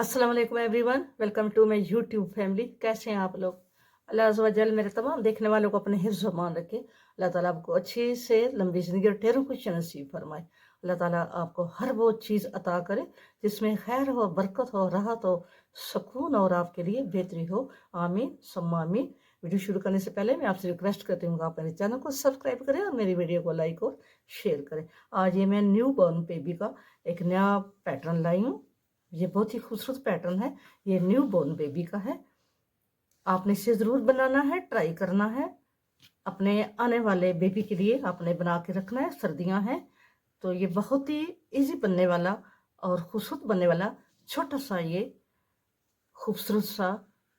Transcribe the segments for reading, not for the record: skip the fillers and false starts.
अस्सलाम वालेकुम everyone, welcome to my YouTube family. कैसे हैं आप लोग? अल्लाह अज़्ज़ व जल मेरे तमाम देखने वालों को अपने हिफ्ज़ व मान रखे। अल्लाह ताला आपको अच्छी से लंबी ज़िंदगी और ढेरों खुशी नसीब फरमाए। अल्लाह ताला आपको हर वो चीज़ अता करे जिसमें खैर हो, बरकत हो, राहत हो, सुकून और आपके लिए बेहतरी हो। आमीन सुम्मा आमीन। वीडियो शुरू करने से पहले मैं आपसे रिक्वेस्ट करती हूँ कि आप मेरे चैनल को सब्सक्राइब करें और मेरी वीडियो को लाइक और शेयर करें। आज ये मैं न्यू बॉर्न बेबी का एक नया पैटर्न लाई हूँ। ये बहुत ही खूबसूरत पैटर्न है। ये न्यू बोर्न बेबी का है। आपने इसे ज़रूर बनाना है, ट्राई करना है। अपने आने वाले बेबी के लिए आपने बना के रखना है। सर्दियां हैं तो ये बहुत ही इजी बनने वाला और खूबसूरत बनने वाला छोटा सा ये खूबसूरत सा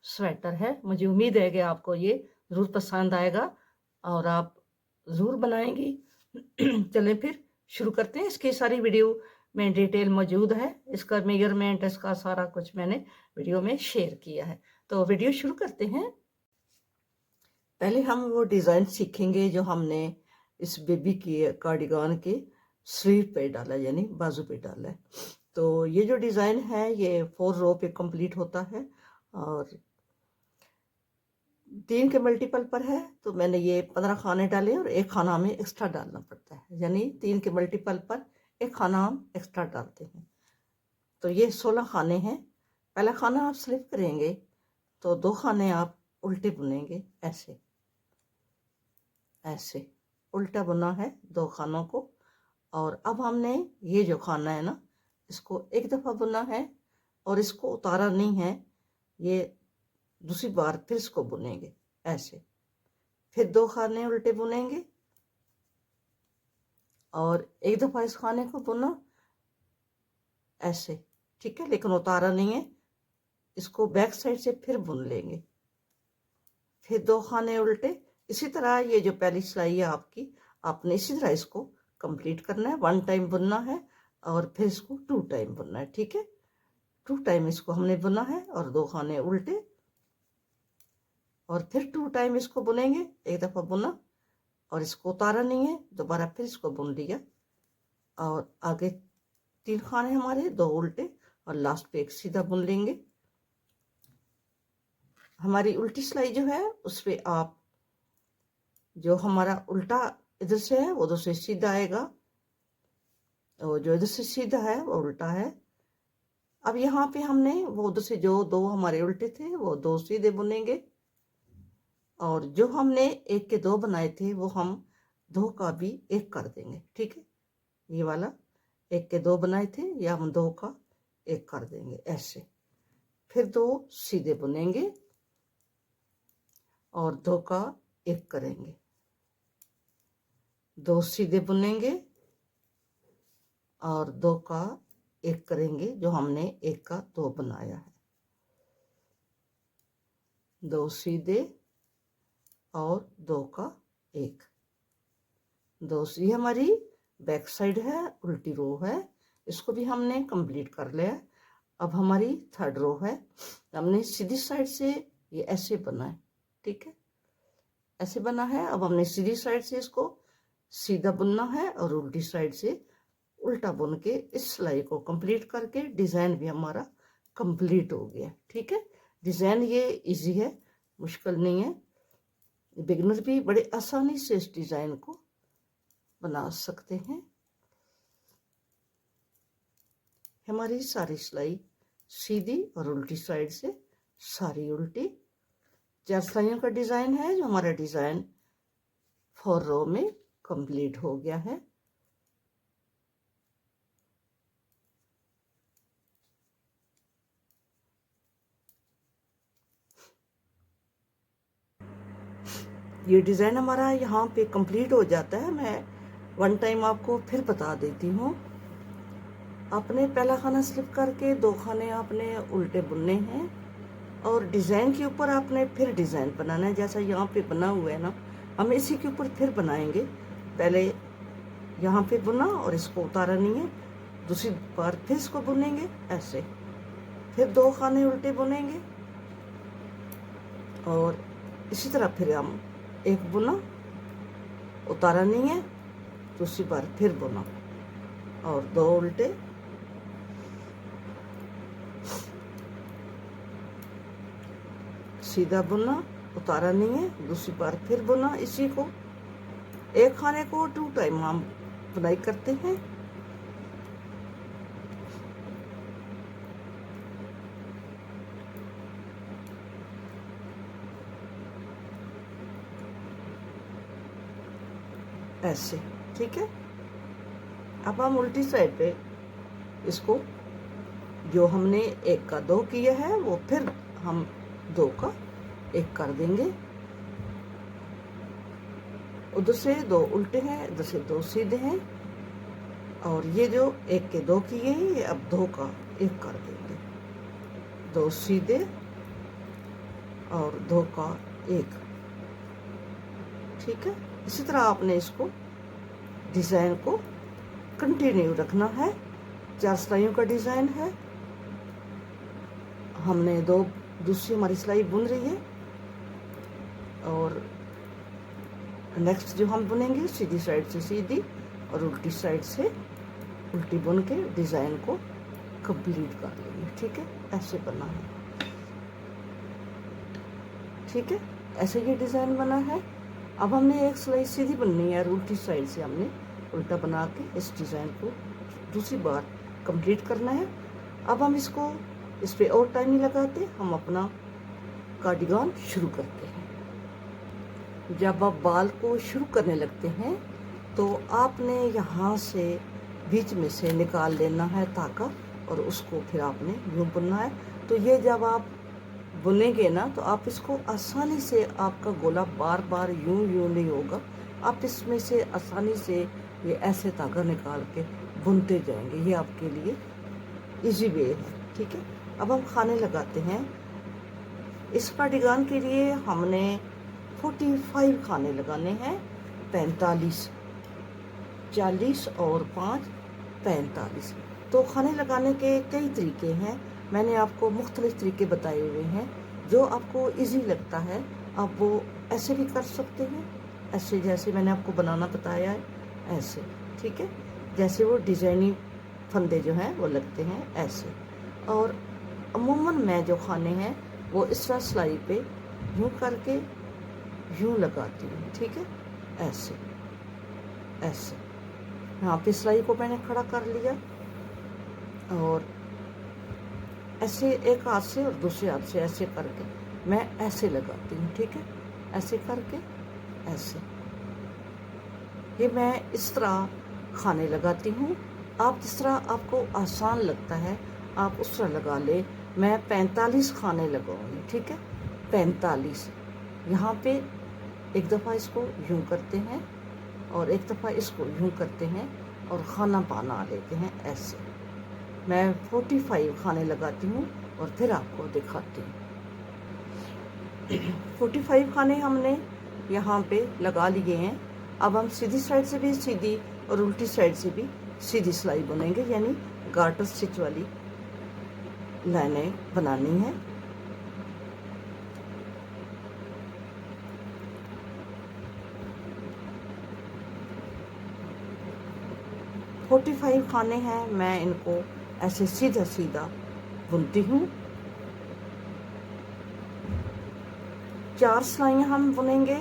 स्वेटर है। मुझे उम्मीद है कि आपको ये ज़रूर पसंद आएगा और आप ज़रूर बनाएंगी। चलें फिर शुरू करते हैं। इसकी सारी वीडियो में डिटेल मौजूद है। इसका मेजरमेंट, इसका सारा कुछ मैंने वीडियो में शेयर किया है। तो वीडियो शुरू करते हैं। पहले हम वो डिज़ाइन सीखेंगे जो हमने इस बेबी की कार्डिगान के स्लीव पे डाला, यानी बाजू पे डाला है। तो ये जो डिज़ाइन है ये 4 रो पे कंप्लीट होता है और 3 के मल्टीपल पर है। तो मैंने ये 15 खाने डाले और एक खाना हमें एक्स्ट्रा डालना पड़ता है, यानी 3 के मल्टीपल पर एक खाना हम एक्स्ट्रा डालते हैं। तो ये 16 खाने हैं। पहला खाना आप स्लिप करेंगे तो 2 खाने आप उल्टे बुनेंगे, ऐसे ऐसे उल्टा बुना है 2 खानों को। और अब हमने ये जो खाना है ना, इसको एक दफ़ा बुना है और इसको उतारा नहीं है। ये दूसरी बार फिर इसको बुनेंगे ऐसे, फिर 2 खाने उल्टे बुनेंगे और एक दफ़ा इस खाने को बुना ऐसे, ठीक है, लेकिन उतारा नहीं है। इसको बैक साइड से फिर बुन लेंगे, फिर 2 खाने उल्टे। इसी तरह ये जो पहली सिलाई है आपकी, आपने इसी तरह इसको कंप्लीट करना है। 1 टाइम बुनना है और फिर इसको 2 टाइम बुनना है, ठीक है। 2 टाइम इसको हमने बुना है और 2 खाने उल्टे और फिर 2 टाइम इसको बुनेंगे। एक दफ़ा बुना और इसको उतारा नहीं है, दोबारा फिर इसको बुन लिया और आगे 3 खाने हमारे 2 उल्टे और लास्ट पे एक सीधा बुन लेंगे। हमारी उल्टी सिलाई जो है उस पे आप जो हमारा उल्टा इधर से है वो उधर से सीधा आएगा और जो इधर से सीधा है वो उल्टा है। अब यहाँ पे हमने वो उधर से जो 2 हमारे उल्टे थे वो 2 सीधे बुनेंगे और जो हमने 1 के 2 बनाए थे वो हम 2 का भी 1 कर देंगे, ठीक है। ये वाला 1 के 2 बनाए थे या हम 2 का 1 कर देंगे ऐसे। फिर 2 सीधे बुनेंगे और 2 का 1 करेंगे, 2 सीधे बुनेंगे और 2 का 1 करेंगे, जो हमने 1 का 2 बनाया है। 2 सीधे और 2 का 1। 2 सी हमारी बैक साइड है, उल्टी रो है। इसको भी हमने कंप्लीट कर लिया। अब हमारी 3rd रो है। हमने सीधी साइड से ये ऐसे बना है, ठीक है, ऐसे बना है। अब हमने सीधी साइड से इसको सीधा बुनना है और उल्टी साइड से उल्टा बुन के इस सिलाई को कंप्लीट करके डिज़ाइन भी हमारा कंप्लीट हो गया, ठीक है। डिज़ाइन ये इजी है, मुश्किल नहीं है। बिगिनर भी बड़े आसानी से इस डिज़ाइन को बना सकते हैं। हमारी सारी सिलाई सीधी और उल्टी साइड से सारी उल्टी 4 सिलाइयों का डिज़ाइन है। जो हमारा डिज़ाइन 4 रो में कंप्लीट हो गया है। ये डिज़ाइन हमारा यहाँ पे कंप्लीट हो जाता है। मैं 1 टाइम आपको फिर बता देती हूँ। आपने पहला खाना स्लिप करके 2 खाने आपने उल्टे बुनने हैं और डिज़ाइन के ऊपर आपने फिर डिज़ाइन बनाना है। जैसा यहाँ पे बना हुआ है ना, हम इसी के ऊपर फिर बनाएंगे। पहले यहाँ पे बुना और इसको उतारा नहीं है, दूसरी बार फिर इसको बुनेंगे ऐसे, फिर 2 खाने उल्टे बुनेंगे और इसी तरह फिर हम एक बुना, उतारा नहीं है, दूसरी बार फिर बुना और 2 उल्टे सीधा बुना, उतारा नहीं है, दूसरी बार फिर बुना। इसी को एक खाने को 2 टाइम हम बुनाई करते हैं। ऐसे, ठीक है। अब हम उल्टी साइड पे इसको जो हमने 1 का 2 किया है वो फिर हम 2 का 1 कर देंगे। उधर से 2 उल्टे हैं, इधर से 2 सीधे हैं, और ये जो 1 के 2 किए हैं ये अब 2 का 1 कर देंगे। 2 सीधे और 2 का 1, ठीक है। इसी तरह आपने इसको डिज़ाइन को कंटिन्यू रखना है। 4 सिलाइयों का डिज़ाइन है। हमने दूसरी हमारी सिलाई बुन रही है, और नेक्स्ट जो हम बुनेंगे सीधी साइड से सीधी और उल्टी साइड से उल्टी बुन के डिज़ाइन को कंप्लीट कर लेंगे, ठीक है। ऐसे बना है, ठीक है। ऐसे ये डिज़ाइन बना है। अब हमने एक सिलाई सीधी बननी है और उल्टी साइड से हमने उल्टा बना के इस डिज़ाइन को दूसरी बार कंप्लीट करना है। अब हम इसको इस पर और टाइम नहीं लगाते, हम अपना कार्डिगान शुरू करते हैं। जब आप बाल को शुरू करने लगते हैं तो आपने यहाँ से बीच में से निकाल लेना है धागा, और उसको फिर आपने यूँ बुनना है। तो ये जब आप बुनेंगे ना तो आप इसको आसानी से, आपका गोला बार बार यूँ नहीं होगा। आप इसमें से आसानी से ये ऐसे धागा निकाल के बुनते जाएंगे। ये आपके लिए इजी वे है, ठीक है। अब हम खाने लगाते हैं। इस कार्डिगान के लिए हमने 45 खाने लगाने हैं। 45, 40 और 5 45। तो खाने लगाने के कई तरीके हैं। मैंने आपको मुख्तलिफ तरीके बताए हुए हैं। जो आपको इजी लगता है आप वो ऐसे भी कर सकते हैं, ऐसे जैसे मैंने आपको बनाना बताया है ऐसे, ठीक है। जैसे वो डिज़ाइनिंग फंदे जो हैं वो लगते हैं ऐसे। और अमूमन मैं जो खाने हैं वो इस तरह सिलाई पे यूँ करके यूँ लगाती हूँ, ठीक है। ऐसे ऐसे यहाँ पे सिलाई को मैंने खड़ा कर लिया, और ऐसे एक हाथ से और दूसरे हाथ से ऐसे करके मैं ऐसे लगाती हूँ, ठीक है। ऐसे करके ऐसे, ये मैं इस तरह खाने लगाती हूँ। आप जिस तरह आपको आसान लगता है आप उस तरह लगा ले। मैं 45 खाने लगाऊंगी, ठीक है। 45 यहाँ पे एक दफ़ा इसको यूँ करते हैं और एक दफ़ा इसको यूँ करते हैं और खाना बना लेते हैं ऐसे। मैं 45 खाने लगाती हूँ और फिर आपको दिखाती हूँ। 45 खाने हमने यहाँ पे लगा लिए हैं। अब हम सीधी साइड से भी सीधी और उल्टी साइड से भी सीधी सिलाई बुनेंगे, यानी गार्टर स्टिच वाली लाइनें बनानी है। तो 45 खाने हैं, मैं इनको ऐसे सीधा सीधा बुनती हूँ। 4 सिलाइयाँ हम बुनेंगे,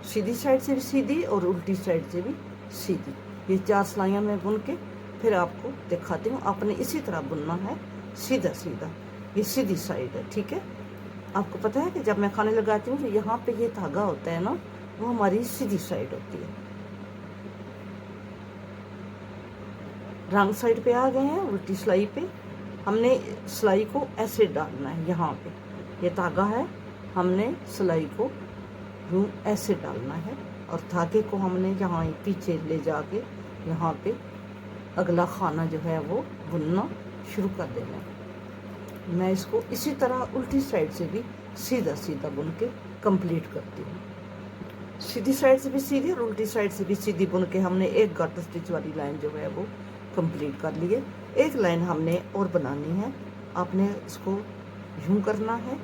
सीधी साइड से भी सीधी और उल्टी साइड से भी सीधी। ये 4 सिलाइयाँ मैं बुन के फिर आपको दिखाती हूँ। आपने इसी तरह बुनना है, सीधा सीधा। ये सीधी साइड है, ठीक है। आपको पता है कि जब मैं खाने लगाती हूँ तो यहाँ पे ये धागा होता है ना, वो हमारी सीधी साइड होती है। रंग साइड पे आ गए हैं। उल्टी सिलाई पे हमने सिलाई को ऐसे डालना है। यहाँ पे ये धागा है, हमने सिलाई को यूँ ऐसे डालना है और धागे को हमने यहाँ पीछे ले जाके यहाँ पे अगला खाना जो है वो बुनना शुरू कर देना है। मैं इसको इसी तरह उल्टी साइड से भी सीधा सीधा बुन के कंप्लीट करती हूँ। सीधी साइड से भी सीधी और उल्टी साइड से भी सीधी बुन के हमने एक गाटर स्टिच वाली लाइन जो है वो कंप्लीट कर लिए। एक लाइन हमने और बनानी है। आपने इसको यूं करना है,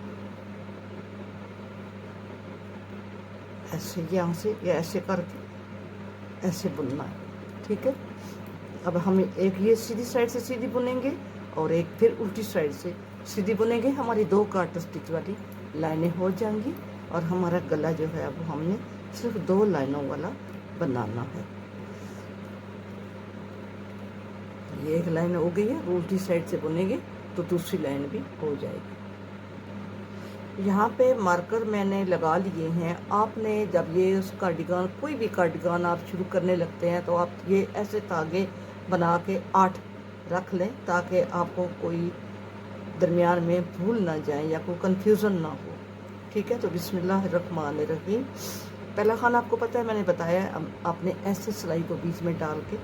ऐसे यहाँ से या ऐसे करके ऐसे बुनना है, ठीक है। अब हम एक ये सीधी साइड से सीधी बुनेंगे और एक फिर उल्टी साइड से सीधी बुनेंगे। हमारी 2 गाटर स्टिच वाली लाइनें हो जाएंगी और हमारा गला जो है अब हमने सिर्फ 2 लाइनों वाला बनाना है। ये एक लाइन हो गई है, उल्टी साइड से बुनेंगे तो दूसरी लाइन भी हो जाएगी। यहाँ पे मार्कर मैंने लगा लिए हैं। आपने जब ये उस कार्डिगान, कोई भी कार्डिगान आप शुरू करने लगते हैं तो आप ये ऐसे धागे बना के 8 रख लें ताकि आपको कोई दरमियान में भूल ना जाए या कोई कंफ्यूजन ना हो। ठीक है, तो बिस्मिल्लाहिर्रहमानिर्रहीम। पहला खाना आपको पता है, मैंने बताया आपने ऐसे सिलाई को बीच में डाल के,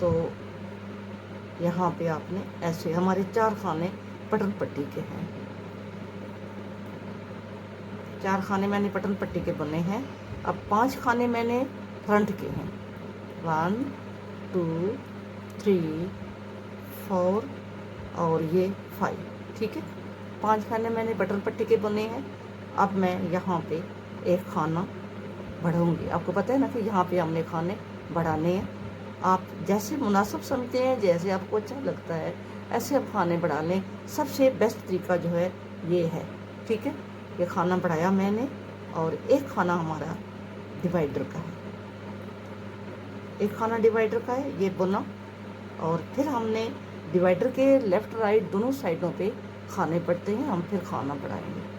तो यहाँ पे आपने ऐसे, हमारे 4 खाने बटन पट्टी के हैं। 4 खाने मैंने बटन पट्टी के बने हैं। अब 5 खाने मैंने फ्रंट के हैं। 1 2 3 4 और ये 5। ठीक है, 5 खाने मैंने बटन पट्टी के बने हैं। अब मैं यहाँ पे एक खाना बढ़ाऊँगी। आपको पता है ना कि यहाँ पे हमने खाने बढ़ाने हैं। आप जैसे मुनासिब समझते हैं, जैसे आपको अच्छा लगता है, ऐसे आप खाने बढ़ा लें। सबसे बेस्ट तरीका जो है ये है। ठीक है, ये खाना बढ़ाया मैंने और एक खाना हमारा डिवाइडर का है। एक खाना डिवाइडर का है, ये बुना। और फिर हमने डिवाइडर के लेफ़्ट राइट दोनों साइडों पे खाने पड़ते हैं, हम फिर खाना बढ़ाएंगे।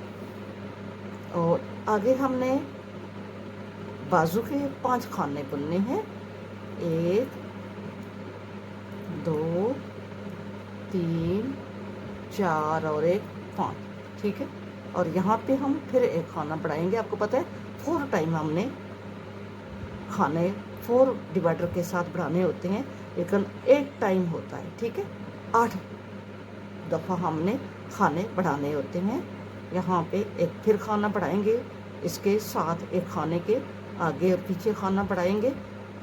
और आगे हमने बाजू के 5 खाने बुनने हैं। 1 2 3 4 और 1 5। ठीक है, और यहाँ पे हम फिर एक खाना बढ़ाएंगे। आपको पता है 4 टाइम हमने खाने 4 डिवाइडर के साथ बढ़ाने होते हैं, लेकिन एक टाइम होता है। ठीक है, 8 दफ़ा हमने खाने बढ़ाने होते हैं। यहाँ पे एक फिर खाना बढ़ाएंगे, इसके साथ एक खाने के आगे और पीछे खाना बढ़ाएंगे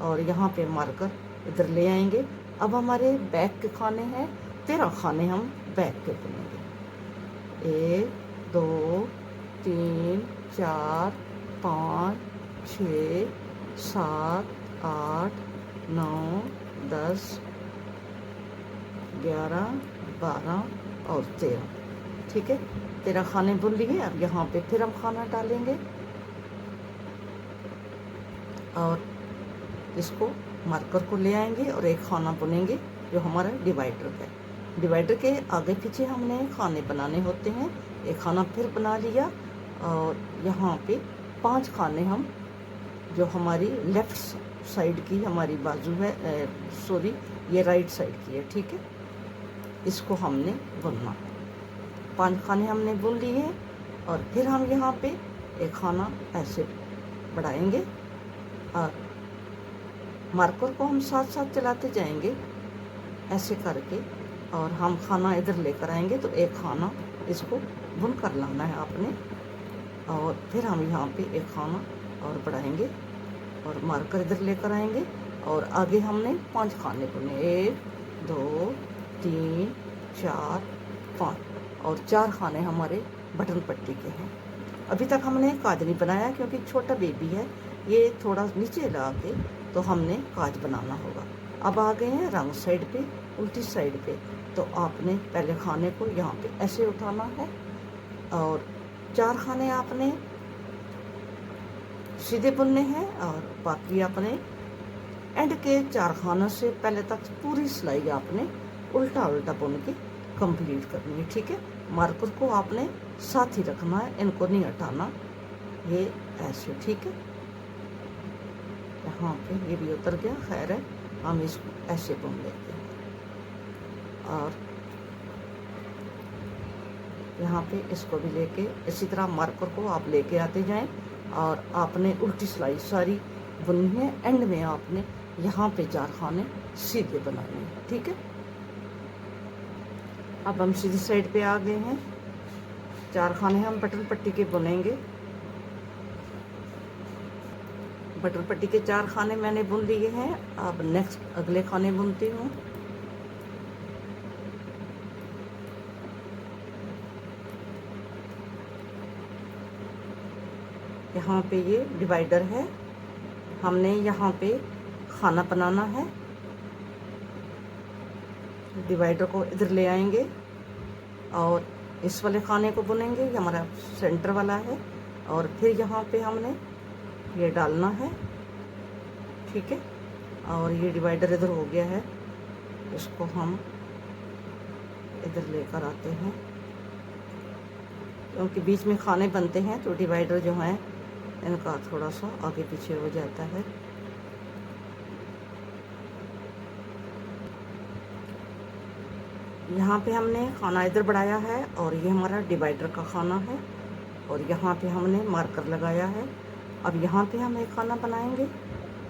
और यहाँ पे मार्कर इधर ले आएंगे। अब हमारे बैक के खाने हैं, 13 खाने हम बैक के बुनेंगे। 1 2 3 4 5 6 7 8 9 10 11 12 और 13। ठीक है, 13 खाने बुन लिए। अब यहाँ पे फिर हम खाना डालेंगे और इसको मार्कर को ले आएंगे और एक खाना बुनेंगे जो हमारा डिवाइडर है। डिवाइडर के आगे पीछे हमने खाने बनाने होते हैं। एक खाना फिर बना लिया और यहाँ पे 5 खाने हम, जो हमारी लेफ़्ट साइड की हमारी बाजू है, सॉरी ये राइट साइड की है। ठीक है, इसको हमने बुनना। 5 खाने हमने बुन लिए और फिर हम यहाँ पे एक खाना ऐसे बढ़ाएंगे और मार्कर को हम साथ साथ चलाते जाएंगे ऐसे करके, और हम खाना इधर लेकर आएंगे। तो एक खाना इसको बुन कर लाना है आपने, और फिर हम यहाँ पे एक खाना और बढ़ाएंगे और मार्कर इधर लेकर आएंगे और आगे हमने 5 खाने बुने। 1 2 3 4 5 और 4 खाने हमारे बटन पट्टी के हैं। अभी तक हमने काज नहीं बनाया क्योंकि छोटा बेबी है, ये थोड़ा नीचे ला के तो हमने काज बनाना होगा। अब आ गए हैं रंग साइड पे, उल्टी साइड पे। तो आपने पहले खाने को यहाँ पे ऐसे उठाना है और 4 खाने आपने सीधे बुनने हैं और बाकी आपने एंड के 4 खानों से पहले तक पूरी सिलाई आपने उल्टा उल्टा बुन के कंप्लीट करनी है। ठीक है, मार्कर को आपने साथ ही रखना है, इनको नहीं हटाना, ये ऐसे। ठीक है, यहाँ पे ये भी उतर गया, खैर है, हम इसको ऐसे बुन लेते हैं। और यहाँ पे इसको भी लेके इसी तरह मार्कर को आप लेके आते जाएं और आपने उल्टी सिलाई सारी बुननी है। एंड में आपने यहाँ पे 4 खाने सीधे बनाने हैं। ठीक है, अब हम सीधी साइड पे आ गए हैं। 4 खाने हम बटन पट्टी के बुनेंगे। बटन पट्टी के 4 खाने मैंने बुन लिए हैं। अब नेक्स्ट अगले खाने बुनती हूँ। यहाँ पे ये डिवाइडर है, हमने यहाँ पे खाना बनाना है। डिवाइडर को इधर ले आएंगे और इस वाले खाने को बुनेंगे, ये हमारा सेंटर वाला है। और फिर यहाँ पे हमने ये डालना है, ठीक है। और ये डिवाइडर इधर हो गया है, इसको हम इधर लेकर आते हैं, क्योंकि बीच में खाने बनते हैं तो डिवाइडर जो है इनका थोड़ा सा आगे पीछे हो जाता है। यहाँ पे हमने खाना इधर बढ़ाया है और ये हमारा डिवाइडर का खाना है, और यहाँ पे हमने मार्कर लगाया है। अब यहाँ पे हम एक खाना बनाएंगे,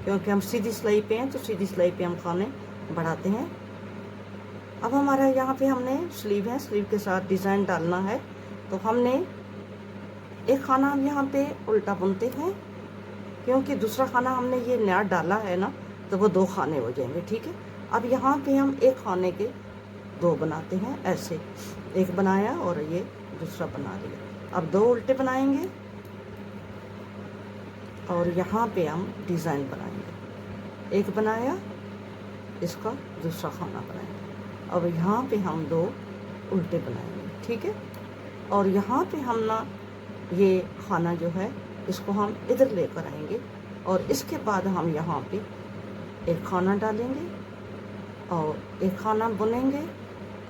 क्योंकि हम सीधी सिलाई पे हैं तो सीधी सिलाई पे हम खाने बढ़ाते हैं। अब हमारा यहाँ पे हमने स्लीव है, स्लीव के साथ डिज़ाइन डालना है, तो हमने एक खाना हम यहाँ पे उल्टा बुनते हैं, क्योंकि दूसरा खाना हमने ये नया डाला है ना, तो वो 2 खाने हो जाएंगे, ठीक है। अब यहाँ पे हम एक खाने के 2 बनाते हैं, ऐसे एक बनाया और ये दूसरा बना लिया। अब 2 उल्टे बनाएंगे और यहाँ पे हम डिज़ाइन बनाएंगे, एक बनाया, इसका दूसरा खाना बनाएंगे। अब यहाँ पे हम 2 उल्टे बनाएंगे, ठीक है। और यहाँ पे हम ना ये खाना जो है इसको हम इधर लेकर आएंगे, और इसके बाद हम यहाँ पे एक खाना डालेंगे और एक खाना बुनेंगे,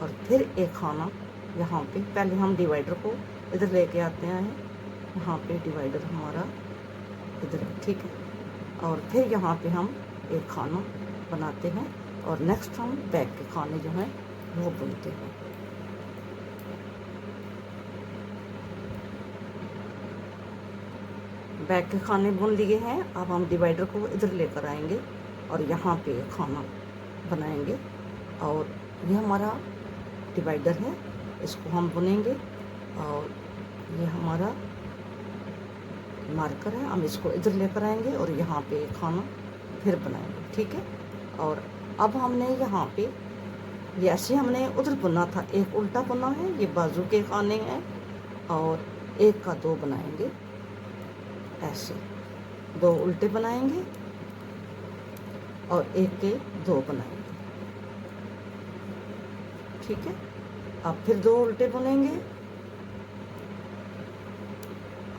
और फिर एक खाना यहाँ पे। पहले हम डिवाइडर को इधर लेके आते हैं, यहाँ पे डिवाइडर हमारा इधर है, ठीक है। और फिर यहाँ पे हम एक खाना बनाते हैं, और नेक्स्ट हम बैक के खाने जो हैं वो बुनते हैं। बैक के खाने बुन लिए हैं। अब हम डिवाइडर को इधर लेकर आएंगे और यहाँ पे खाना बनाएंगे, और ये हमारा डिवाइडर है, इसको हम बुनेंगे। और ये हमारा मार्कर है, हम इसको इधर लेकर आएंगे और यहाँ पे खाना फिर बनाएंगे, ठीक है। और अब हमने यहाँ पे ये ऐसे हमने उधर बुना था, एक उल्टा बुना है, ये बाजू के खाने हैं, और एक का 2 बनाएंगे, ऐसे 2 उल्टे बनाएंगे और एक के 2 बनाएंगे, ठीक है। अब फिर 2 उल्टे बुनेंगे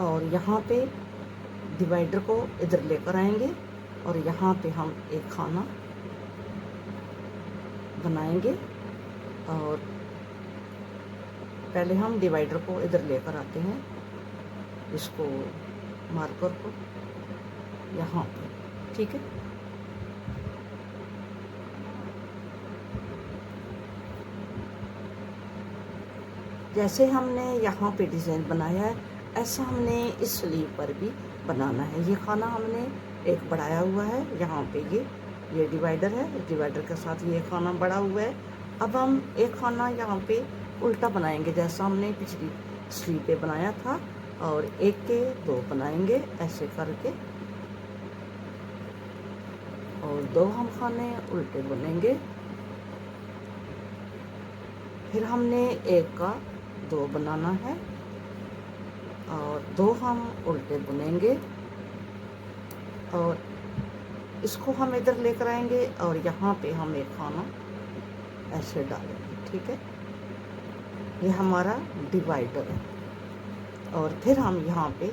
और यहाँ पे डिवाइडर को इधर लेकर आएंगे, और यहाँ पे हम एक खाना बनाएंगे। और पहले हम डिवाइडर को इधर लेकर आते हैं, इसको मार्कर को यहाँ पे, ठीक है। जैसे हमने यहाँ पे डिज़ाइन बनाया है, ऐसा हमने इस स्लीव पर भी बनाना है। ये खाना हमने एक बढ़ाया हुआ है, यहाँ पे ये डिवाइडर है, डिवाइडर के साथ ये खाना बढ़ा हुआ है। अब हम एक खाना यहाँ पे उल्टा बनाएंगे, जैसा हमने पिछली स्लीव पे बनाया था, और एक के 2 बनाएंगे ऐसे करके, और 2 हम खाने उल्टे बुनेंगे। फिर हमने एक का 2 बनाना है, और 2 हम उल्टे बुनेंगे, और इसको हम इधर लेकर आएंगे और यहाँ पे हम एक खाना ऐसे डालेंगे, ठीक है। ये हमारा डिवाइडर है, और फिर हम यहाँ पे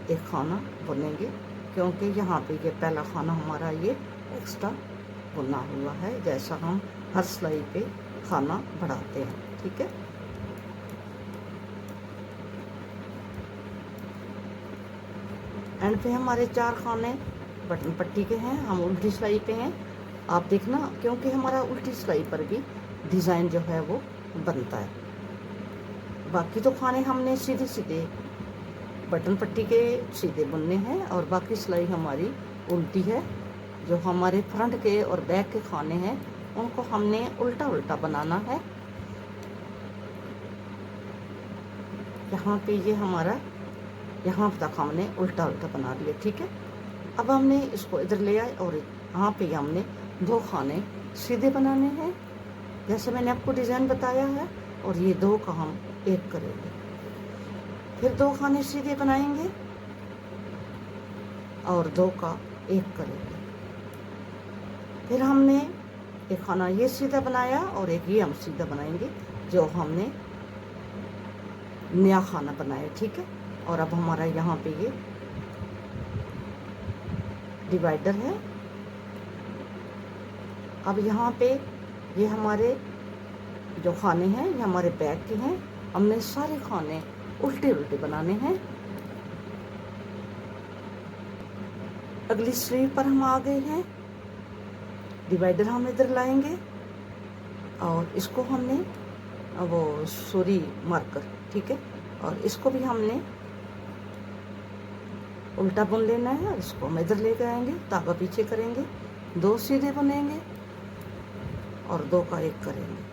एक खाना बुनेंगे, क्योंकि यहाँ पे ये पहला खाना हमारा ये एक्स्ट्रा बुना हुआ है, जैसा हम हर सिलाई पे खाना बढ़ाते हैं, ठीक है। एंड पे हमारे 4 खाने बटन पट्टी के हैं, हम उल्टी सिलाई पे हैं, आप देखना, क्योंकि हमारा उल्टी सिलाई पर भी डिज़ाइन जो है वो बनता है। बाकी तो खाने हमने सीधे सीधे बटन पट्टी के सीधे बुनने हैं, और बाकी सिलाई हमारी उल्टी है। जो हमारे फ्रंट के और बैक के खाने हैं उनको हमने उल्टा उल्टा बनाना है। यहाँ पे ये हमारा यहाँ तक हमने उल्टा उल्टा बना लिया, ठीक है। अब हमने इसको इधर ले आए, और यहाँ पे हमने 2 खाने सीधे बनाने हैं, जैसे मैंने आपको डिज़ाइन बताया है, और ये 2 का हम एक करेंगे। फिर 2 खाने सीधे बनाएंगे और 2 का एक करेंगे। फिर हमने एक खाना ये सीधा बनाया और एक ये हम सीधा बनाएंगे, जो हमने नया खाना बनाए, ठीक है। और अब हमारा यहाँ पे ये डिवाइडर है। अब यहाँ पे ये हमारे जो खाने हैं ये हमारे बैग के हैं। हमने सारे खाने उल्टे उल्टे बनाने हैं। अगली स्लीव पर हम आ गए हैं। डिवाइडर हम इधर लाएंगे और इसको हमने वो सूरी मार्कर, ठीक है, और इसको भी हमने उल्टा बुन लेना है। इसको हम इधर लेकर आएंगे, धागा पीछे करेंगे, 2 सीधे बुनेंगे और 2 का 1 करेंगे,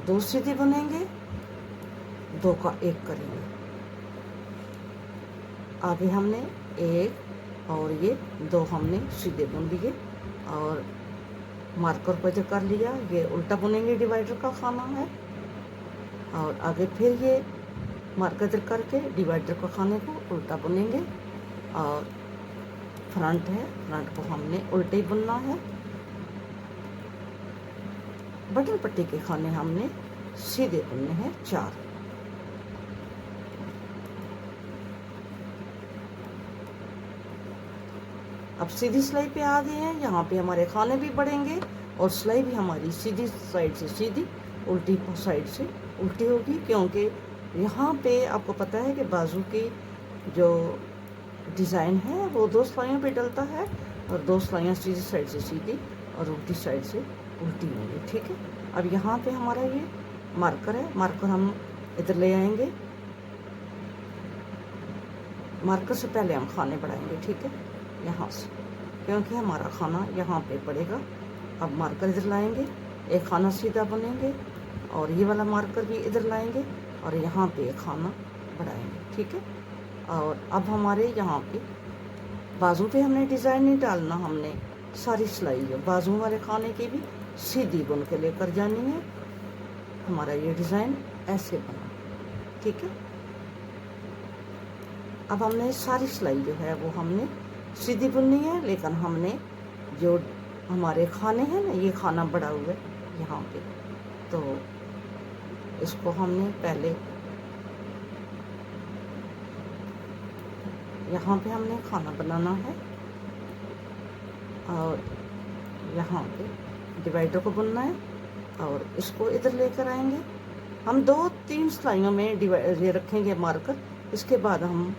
2 सीधे बुनेंगे, 2 का 1 करेंगे। आगे हमने 1 और ये 2 हमने सीधे बुन लिए और मार्कर को इधर कर लिया। ये उल्टा बुनेंगे, डिवाइडर का खाना है। और आगे फिर ये मार्कर इधर करके डिवाइडर को खाने को उल्टा बुनेंगे। और फ्रंट है, फ्रंट को हमने उल्टे ही बुनना है। बटन पट्टी के खाने हमने सीधे बुनने हैं 4। अब सीधी सिलाई पे आ गए हैं। यहाँ पे हमारे खाने भी बढ़ेंगे और सिलाई भी हमारी सीधी साइड से सीधी, उल्टी साइड से उल्टी होगी, क्योंकि यहाँ पे आपको पता है कि बाजू की जो डिज़ाइन है वो 2 सिलाइयों पे डलता है और 2 सिलाइयाँ सीधी साइड से सीधी और उल्टी साइड से उल्टी होंगी, ठीक है। अब यहाँ पे हमारा ये मार्कर है, मार्कर हम इधर ले आएंगे। मार्कर से पहले हम खाने बढ़ाएंगे, ठीक है, यहाँ से, क्योंकि हमारा खाना यहाँ पे पड़ेगा। अब मार्कर इधर लाएंगे, एक खाना सीधा बुनेंगे और ये वाला मार्कर भी इधर लाएंगे और यहाँ पे एक खाना बढ़ाएंगे, ठीक है। और अब हमारे यहाँ पे बाजू पे हमने डिज़ाइन नहीं डालना, हमने सारी सिलाई जो बाजू वाले खाने की भी सीधी बुन के लेकर जानी है। हमारा ये डिज़ाइन ऐसे बना, ठीक है। अब हमने सारी सिलाई जो है वो हमने सीधी बुननी है, लेकिन हमने जो हमारे खाने हैं ना, ये खाना बड़ा हुआ है यहाँ पे, तो इसको हमने पहले यहाँ पे हमने खाना बनाना है और यहाँ पे डिवाइडर को बुनना है और इसको इधर लेकर आएंगे। हम 2-3 सिलाइयों में ये रखेंगे मार्कर, इसके बाद हम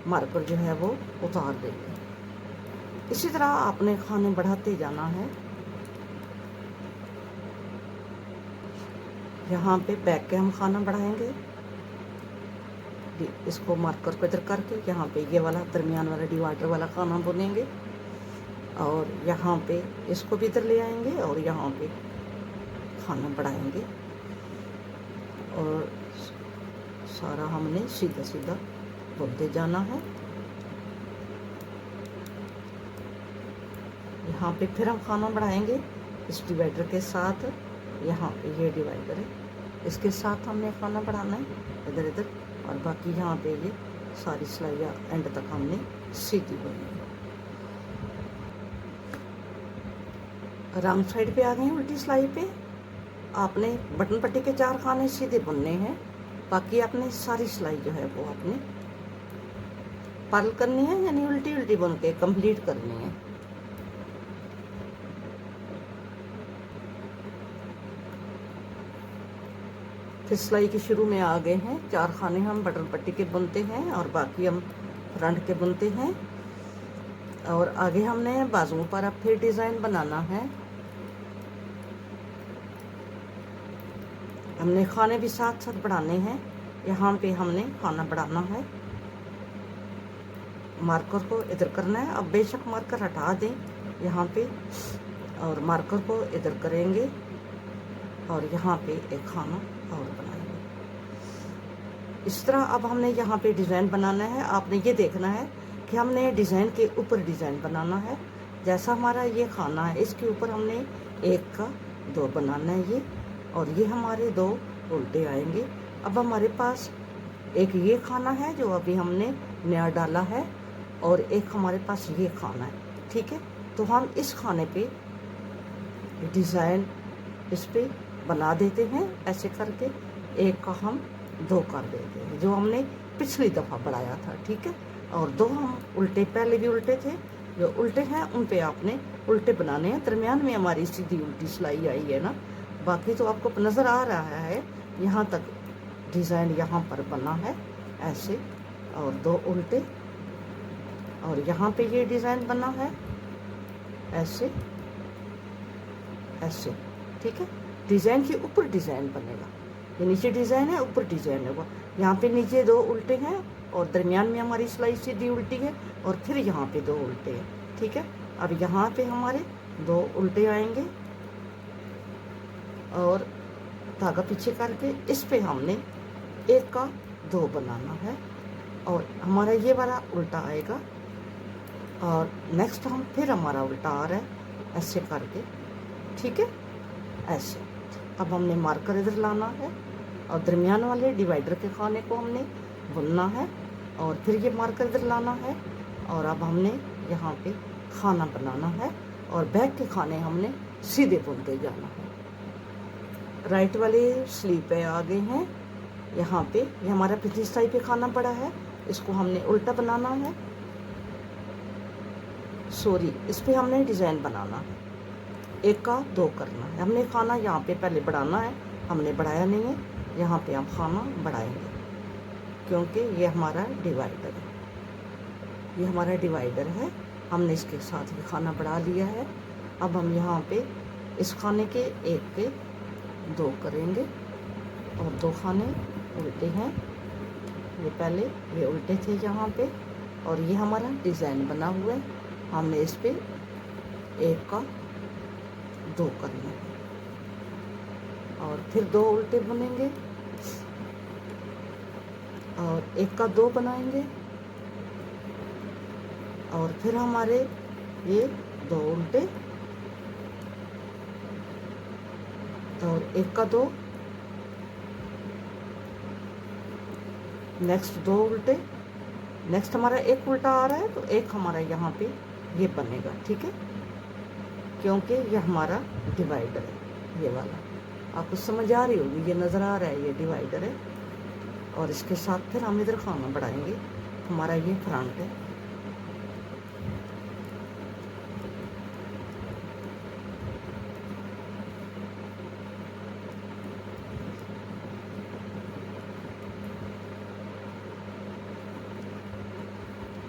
मार्कर जो है वो उतार देंगे। इसी तरह आपने खाने बढ़ाते जाना है। यहाँ पे बैक के हम खाना बढ़ाएंगे, इसको मार्कर को इधर करके यहाँ पे ये वाला दरमियान वाला डिवाइडर वाला खाना बुनेंगे और यहाँ पे इसको भी इधर ले आएंगे और यहाँ पे खाना बढ़ाएंगे और सारा हमने सीधा सीधा बुनते जाना है। यहाँ पे फिर हम खाना बढ़ाएंगे इस डिवाइडर के साथ। यहाँ पे ये डिवाइडर है, इसके साथ हमने खाना बढ़ाना है इधर इधर, और बाकी यहाँ पे ये सारी सिलाइयाँ एंड तक हमने सीधी बुनी है। रंग साइड पे आ गए हैं उल्टी सिलाई पे। आपने बटन पट्टी के 4 खाने सीधे बुनने हैं, बाकी आपने सारी सिलाई जो है वो आपने पर्ल करनी है, यानी उल्टी उल्टी बुन के कंप्लीट करनी है। फिर सिलाई के शुरू में आ गए हैं। 4 खाने हम बटन पट्टी के बुनते हैं और बाकी हम फ्रंट के बुनते हैं। और आगे हमने बाजुओं पर अब फिर डिज़ाइन बनाना है। हमने खाने भी साथ साथ बढ़ाने हैं। यहाँ पे हमने खाना बढ़ाना है, मार्कर को इधर करना है। अब बेशक मार्कर हटा दें यहाँ पे और मार्कर को इधर करेंगे और यहाँ पे एक खाना और बनाएंगे। इस तरह अब हमने यहाँ पे डिज़ाइन बनाना है। आपने ये देखना है कि हमने डिज़ाइन के ऊपर डिज़ाइन बनाना है। जैसा हमारा ये खाना है इसके ऊपर हमने 1 का 2 बनाना है ये, और ये हमारे 2 उल्टे आएंगे। अब हमारे पास एक ये खाना है जो अभी हमने नया डाला है और एक हमारे पास ये खाना है, ठीक है। तो हम इस खाने पे डिज़ाइन इस पे बना देते हैं ऐसे करके, एक का हम 2 कर देते हैं, जो हमने पिछली दफ़ा बढ़ाया था, ठीक है। और 2 हम उल्टे, पहले भी उल्टे थे, जो उल्टे हैं उन पे आपने उल्टे बनाने हैं। दरमियान में हमारी सीधी उल्टी सिलाई आई है ना, बाकी तो आपको नज़र आ रहा है। यहाँ तक डिज़ाइन यहाँ पर बना है ऐसे, और 2 उल्टे, और यहाँ पे ये डिज़ाइन बना है ऐसे ऐसे, ठीक है। डिज़ाइन के ऊपर डिज़ाइन बनेगा, ये नीचे डिज़ाइन है, ऊपर डिज़ाइन होगा। यहाँ पे नीचे 2 उल्टे हैं और दरमियान में हमारी सिलाई सीधी उल्टी है, और फिर यहाँ पे 2 उल्टे हैं, ठीक है। अब यहाँ पे हमारे 2 उल्टे आएंगे और धागा पीछे करके इस पे हमने 1 का 2 बनाना है, और हमारा ये वाला उल्टा आएगा। और नेक्स्ट हम फिर हमारा उल्टा आ रहा है ऐसे करके, ठीक है, ऐसे। अब हमने मार्कर इधर लाना है और दरमियान वाले डिवाइडर के खाने को हमने बुनना है, और फिर ये मार्कर इधर लाना है, और अब हमने यहाँ पे खाना बनाना है, और बैक के खाने हमने सीधे बुनते जाना है। राइट वाले स्लीव पे आ गए हैं, यहाँ पे ये हमारा पिछली सिलाई पे खाना पड़ा है, इसको हमने उल्टा बनाना है, सॉरी, इस पे हमने डिज़ाइन बनाना है। 1 का 2 करना है, हमने खाना यहाँ पे पहले बढ़ाना है, हमने बढ़ाया नहीं है, यहाँ पे हम खाना बढ़ाएंगे क्योंकि ये हमारा डिवाइडर है, ये हमारा डिवाइडर है, हमने इसके साथ ही खाना बढ़ा लिया है। अब हम यहाँ पे इस खाने के 1 के 2 करेंगे, और 2 खाने उल्टे हैं, ये पहले ये उल्टे थे यहाँ पे, और ये हमारा डिज़ाइन बना हुआ है, हमने इस पे 1 का 2 करना है, और फिर 2 उल्टे बुनेंगे और 1 का 2 बनाएंगे, और फिर हमारे ये 2 उल्टे और 1 का 2, नेक्स्ट 2 उल्टे, नेक्स्ट हमारा 1 उल्टा आ रहा है तो 1 हमारा यहाँ पे ये बनेगा, ठीक है, क्योंकि ये हमारा डिवाइडर है, ये वाला आपको समझ आ रही होगी, ये नज़र आ रहा है, ये डिवाइडर है। और इसके साथ फिर हम इधर खाना बढ़ाएंगे, हमारा ये फ्रंट है।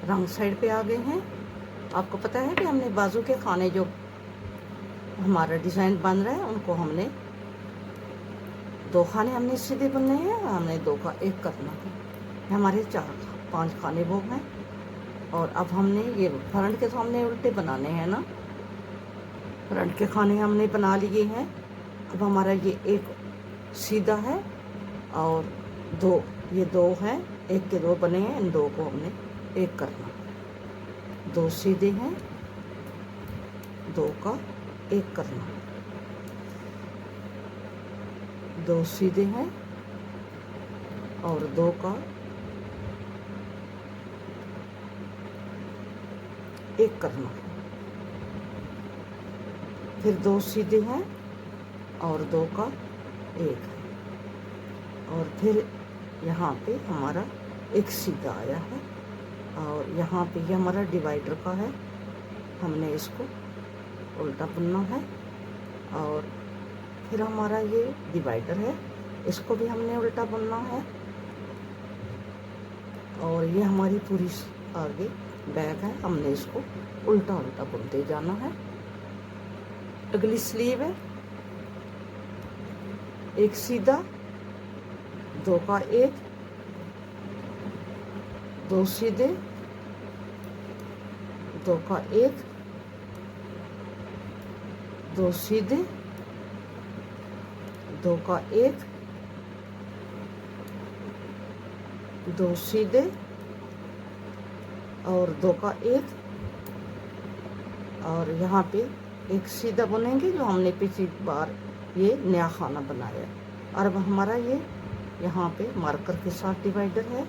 रंग साइड पे आ गए हैं। आपको पता है कि हमने बाजू के खाने जो हमारा डिज़ाइन बन रहा है उनको हमने 2 खाने हमने सीधे बनने हैं, हमने 2 का 1 करना है, हमारे 4-5 खाने वो हैं। और अब हमने ये फ्रंट के तो हमने उल्टे बनाने हैं ना, फ्रंट के खाने हमने बना लिए हैं। अब हमारा ये 1 सीधा है और 2 ये 2 हैं, 1 के 2 बने हैं, इन 2 को हमने 1 करना, 2 सीधे हैं, 2 का 1 करना, 2 सीधे हैं और 2 का 1 करना, फिर 2 सीधे हैं और 2 का 1 है, और फिर यहाँ पे हमारा 1 सीधा आया है, और यहाँ पे ये हमारा डिवाइडर का है, हमने इसको उल्टा बुनना है, और फिर हमारा ये डिवाइडर है, इसको भी हमने उल्टा बुनना है, और ये हमारी पूरी आगे बैक है, हमने इसको उल्टा उल्टा बुनते जाना है। अगली स्लीव है, 1 सीधा, 2 का 1, 2 सीधे, 2 का 1, 2 सीधे, 2 का 1, 2 सीधे और 2 का 1, और यहाँ पे 1 सीधा बुनेंगे जो हमने पिछली बार ये नया खाना बनाया। और अब हमारा ये यहाँ पे मार्कर के साथ डिवाइडर है,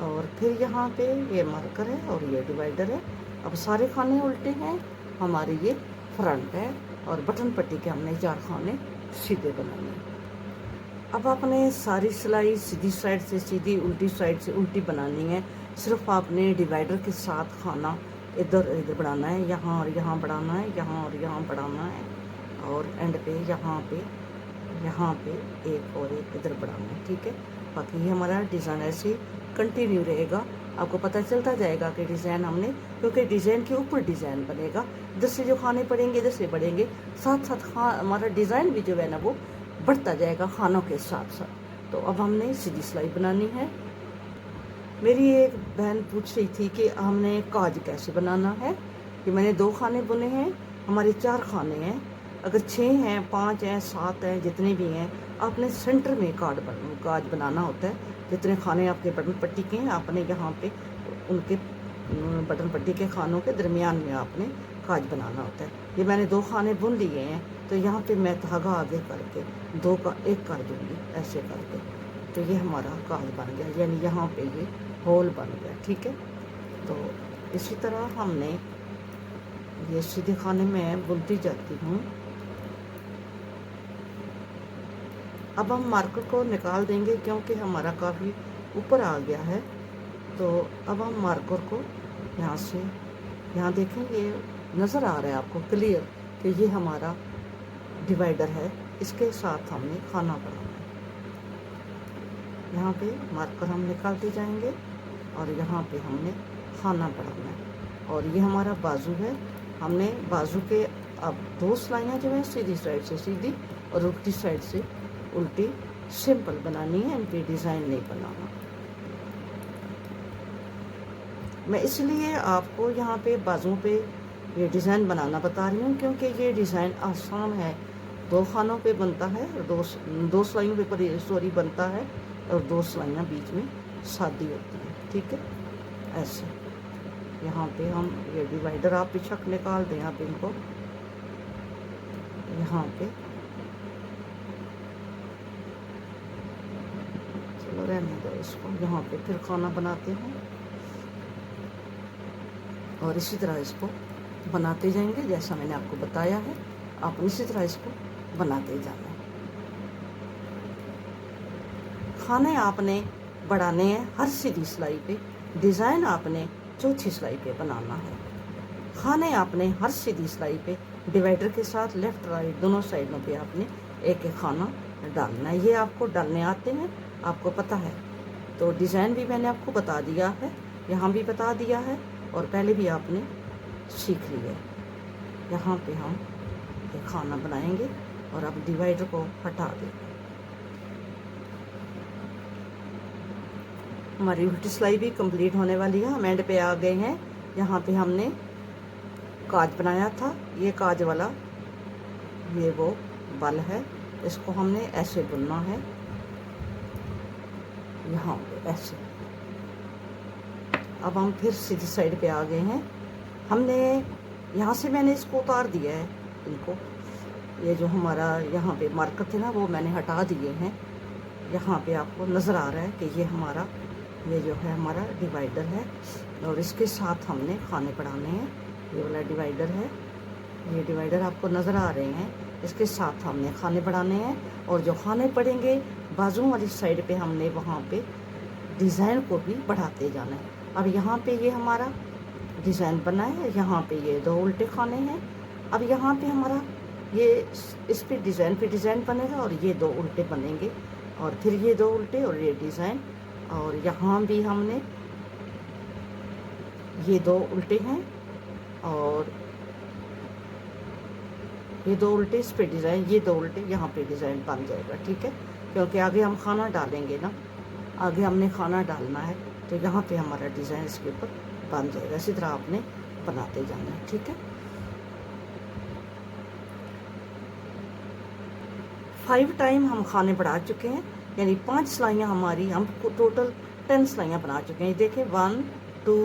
और फिर यहाँ पे ये मार्कर है और ये डिवाइडर है। अब सारे खाने उल्टे हैं, हमारे ये फ्रंट है, और बटन पट्टी के हमने 4 खाने सीधे बनाने हैं। अब आपने सारी सिलाई सीधी साइड से सीधी, उल्टी साइड से उल्टी बनानी है। सिर्फ आपने डिवाइडर के साथ खाना इधर इधर बढ़ाना है, यहाँ और यहाँ बढ़ाना है, यहाँ और यहाँ बढ़ाना है, और एंड पे यहाँ पे एक और एक इधर बढ़ाना है। ठीक है, बाकी ये हमारा डिज़ाइन ऐसे कंटिन्यू रहेगा। आपको पता चलता जाएगा कि डिज़ाइन हमने, क्योंकि डिज़ाइन के ऊपर डिज़ाइन बनेगा, इधर से जो खाने पड़ेंगे इधर से बढ़ेंगे, साथ साथ हमारा डिज़ाइन भी जो है ना वो बढ़ता जाएगा खानों के साथ साथ। तो अब हमने सीधी सिलाई बनानी है। मेरी एक बहन पूछ रही थी कि हमने काज कैसे बनाना है, कि मैंने 2 खाने बुने हैं, हमारे 4 खाने हैं। अगर 6 हैं, 5 हैं, 7 हैं, जितने भी हैं, आपने सेंटर में काज बनाना होता है। जितने खाने आपके बटन पट्टी के हैं, आपने यहाँ पे उनके बटन पट्टी के खानों के दरमियान में आपने काज बनाना होता है। ये मैंने 2 खाने बुन लिए हैं, तो यहाँ पे मैं धागा आगे करके 2 का 1 कर दूँगी ऐसे करके। तो ये हमारा काज बन गया, यानी यहाँ पे ये होल बन गया। ठीक है, तो इसी तरह हमने ये सीधे खाने में बुनती जाती हूँ। अब हम मार्कर को निकाल देंगे क्योंकि हमारा काफ़ी ऊपर आ गया है। तो अब हम मार्कर को यहाँ से, यहाँ देखेंगे नज़र आ रहा है आपको क्लियर कि ये हमारा डिवाइडर है, इसके साथ हमने खाना बढ़ाना है। यहाँ पे मार्कर हम निकालते जाएंगे और यहाँ पे हमने खाना बढ़ाना है। और ये हमारा बाजू है, हमने बाजू के अब 2 सिलाइयाँ जो है सीधी साइड से सीधी और उल्टी साइड से उल्टी सिंपल बनानी है, इन पे डिज़ाइन नहीं बनाना। मैं इसलिए आपको यहाँ पे बाजुओं पे ये डिज़ाइन बनाना बता रही हूँ, क्योंकि ये डिज़ाइन आसान है। 2 खानों पे बनता है और 2 सिलाइयों पे बनता है, और 2 सिलाइयाँ बीच में सादी होती है। ठीक है, ऐसे यहाँ पे हम ये डिवाइडर आप बेशक निकाल दें आप इनको, यहाँ पे चलो रहने दो इसको। यहाँ पे फिर खाना बनाते हैं और इसी तरह इसको बनाते जाएंगे, जैसा मैंने आपको बताया है। आप इसी तरह इसको बनाते जाना है। खाने आपने बढ़ाने हैं हर सीधी सिलाई पे, डिज़ाइन आपने चौथी सिलाई पे बनाना है। खाने आपने हर सीधी सिलाई पे डिवाइडर के साथ लेफ्ट राइट दोनों साइडों पे आपने एक एक खाना डालना है। ये आपको डालने आते हैं, आपको पता है। तो डिज़ाइन भी मैंने आपको बता दिया है, यहाँ भी बता दिया है, और पहले भी आपने सीख लिया है। यहाँ पे हम एक खाना बनाएंगे और अब डिवाइडर को हटा देंगे। हमारी उल्टी सिलाई भी कंप्लीट होने वाली है, हम एंड पे आ गए हैं। यहाँ पे हमने काज बनाया था, ये काज वाला ये वो बल है, इसको हमने ऐसे बुनना है, यहाँ पे ऐसे। अब हम फिर सीधी साइड पे आ गए हैं। हमने यहाँ से मैंने इसको उतार दिया है, इनको ये जो हमारा यहाँ पे मार्कर थे ना वो मैंने हटा दिए हैं। यहाँ पे आपको नज़र आ रहा है कि ये हमारा ये जो है हमारा डिवाइडर है, और इसके साथ हमने खाने बढ़ाने हैं। ये वाला डिवाइडर है, ये डिवाइडर आपको नज़र आ रहे हैं, इसके साथ हमने खाने बढ़ाने हैं। और जो खाने पड़ेंगे बाजू वाली साइड पे हमने वहाँ पे डिज़ाइन को भी बढ़ाते जाना है। अब यहाँ पे ये हमारा डिज़ाइन बना है, यहाँ पे ये 2 उल्टे खाने हैं। अब यहाँ पे हमारा ये इस पे डिज़ाइन बनेगा और ये 2 उल्टे बनेंगे, और फिर ये 2 उल्टे और ये डिज़ाइन। और यहाँ भी हमने ये 2 उल्टे हैं और ये 2 उल्टे, इस पे डिज़ाइन, ये 2 उल्टे, यहाँ पे डिज़ाइन बन जाएगा। ठीक है, क्योंकि आगे हम खाना डालेंगे ना, आगे हमने खाना डालना है, तो यहाँ पे हमारा डिज़ाइन इसके ऊपर बन जाएगा। इसी तरह आपने बनाते जाना है। ठीक है, 5 टाइम हम खाने बढ़ा चुके हैं, यानी 5 सिलाइयाँ हमारी, हम टोटल 10 सिलाइयाँ बना चुके हैं। देखिए 1 2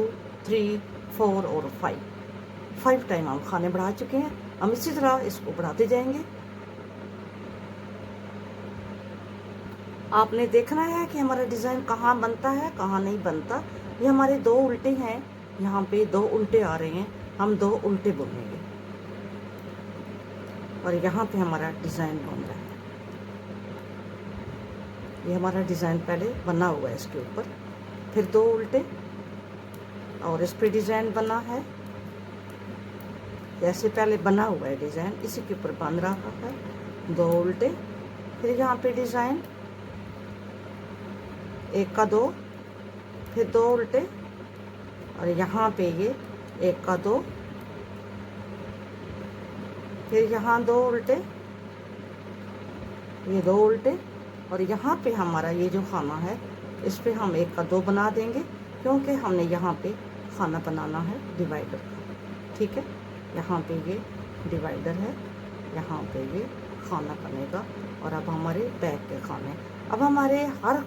3 4 और 5 टाइम हम खाने बढ़ा चुके हैं। हम इसी तरह इसको बढ़ाते जाएंगे। आपने देखना है कि हमारा डिज़ाइन कहाँ बनता है कहाँ नहीं बनता। ये हमारे 2 उल्टे हैं, यहाँ पे 2 उल्टे आ रहे हैं, हम 2 उल्टे बुनेंगे और यहाँ पे हमारा डिज़ाइन बन रहा है। ये हमारा डिज़ाइन पहले बना हुआ है इसके ऊपर, फिर 2 उल्टे और इस पे डिज़ाइन बना है, जैसे पहले बना हुआ है डिज़ाइन इसी के ऊपर बन रहा है, 2 उल्टे, फिर यहाँ पे डिज़ाइन 1 का 2, फिर 2 उल्टे और यहाँ पे ये 1 का 2, फिर यहाँ 2 उल्टे, ये 2 उल्टे और यहाँ पे हमारा ये जो खाना है इस पे हम 1 का 2 बना देंगे, क्योंकि हमने यहाँ पे खाना बनाना है डिवाइडर का। ठीक है, यहाँ पे ये डिवाइडर है, यहाँ पे ये खाना बनेगा और अब हमारे बैग के खाने। अब हमारे हर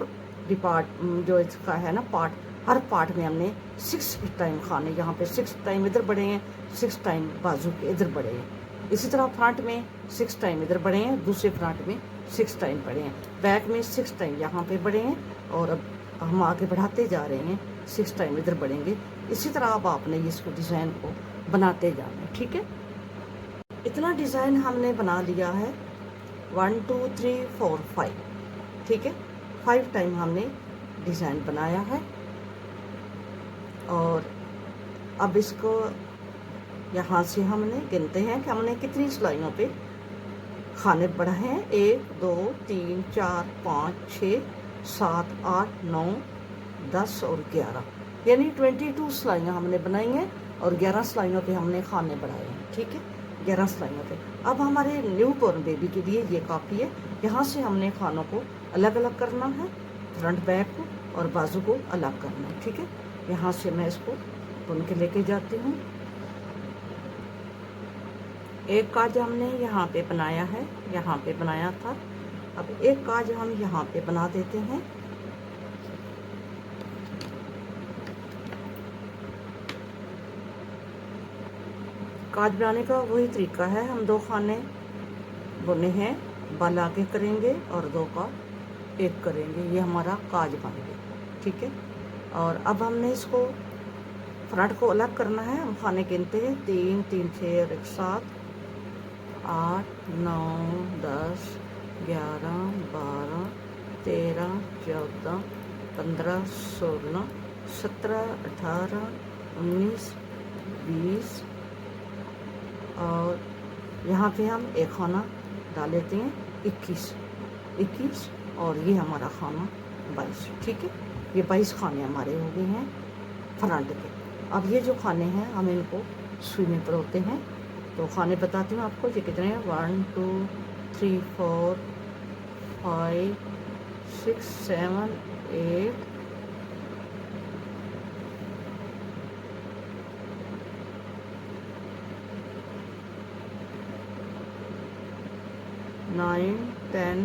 जो इसका है ना पार्ट, हर पार्ट में हमने 6 टाइम खाने, यहाँ पे 6 टाइम इधर बढ़े हैं, 6 टाइम बाजू के इधर बढ़े हैं, इसी तरह फ्रंट में 6 टाइम इधर बढ़े हैं, दूसरे फ्रंट में 6 टाइम बढ़े हैं, बैक में 6 टाइम यहाँ पे बढ़े हैं और अब हम आगे बढ़ाते जा रहे हैं, 6 टाइम इधर बढ़ेंगे। इसी तरह अब आपने इसको डिज़ाइन को बनाते जाना है। ठीक है, इतना डिज़ाइन हमने बना लिया है, 1 2 3 4 5। ठीक है, 5 टाइम हमने डिज़ाइन बनाया है और अब इसको यहाँ से हमने गिनते हैं कि हमने कितनी सिलाइयों पे खाने बढ़ाए हैं। 1 2 3 4 5 6 7 8 9 10 और 11, यानी 22 सिलाइयाँ हमने बनाई हैं और 11 सिलाइयों पे हमने खाने बढ़ाए हैं। ठीक है, 11 सिलाइयों पे। अब हमारे न्यू बॉर्न बेबी के लिए ये काफ़ी है। यहाँ से हमने खानों को अलग अलग करना है, फ्रंट बैक को और बाजू को अलग करना है। ठीक है, यहाँ से मैं इसको बुन के लेके जाती हूँ। एक काज हमने यहाँ पे बनाया है, यहाँ पे बनाया था, अब एक काज हम यहाँ पे बना देते हैं। काज बनाने का वही तरीका है, हम 2 खाने बुने हैं, बाल आगे करेंगे और 2 का 1 करेंगे, ये हमारा काज बन गया। ठीक है, और अब हमने इसको फ्रंट को अलग करना है। हम खाने गिनते हैं, 3 3 6 और 1 7 8 9 10 11 12 13 14 15 16 17 18 19 20 और यहाँ पे हम एक खाना डाल लेते हैं, 21 और ये हमारा खाना 22। ठीक है, ये 22 खाने हमारे हो गए हैं फ्रंट के। अब ये जो खाने हैं हम इनको सुई में परोते हैं, तो खाने बताती हूँ आपको ये कितने हैं। 1 2 3 4 5 6 7 8 9 10